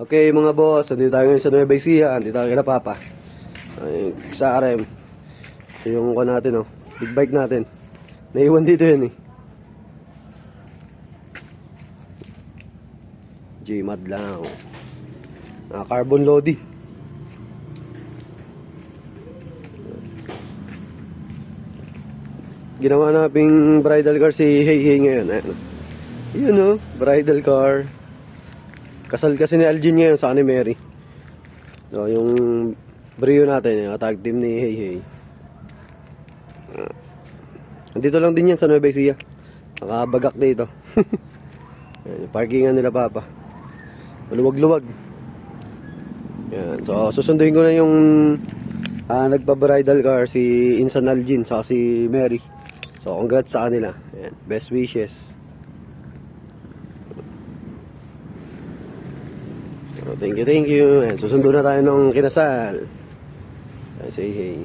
Okay mga boss, andito tayo ngayon sa Nueva Ecija, andito tayo kina Papa. Ay, sa RM. Ito yung ko natin, oh. Big bike natin. Naiwan dito yun, eh. G-Mad lang. Carbon loading. Ginawa nating bridal car si Hey Hey ngayon. Ayan. Yun, oh. Bridal car. Kasal kasi ni Algin ngayon sa ni Mary. So, yung brio natin, yung tag team ni Hey Hey. Andito lang din yan sa Nueva Ecija. Nakabagak dito. Yung parkingan nila Papa. Maluwag-luwag. Yan. So, susunduin ko na yung nagpa-bridal car si Insan Algin sa si Mary. So, congrats sa kanila. Yan. Best wishes. So, thank you. Ayan, susundo na tayo ng kinasal. Say hey.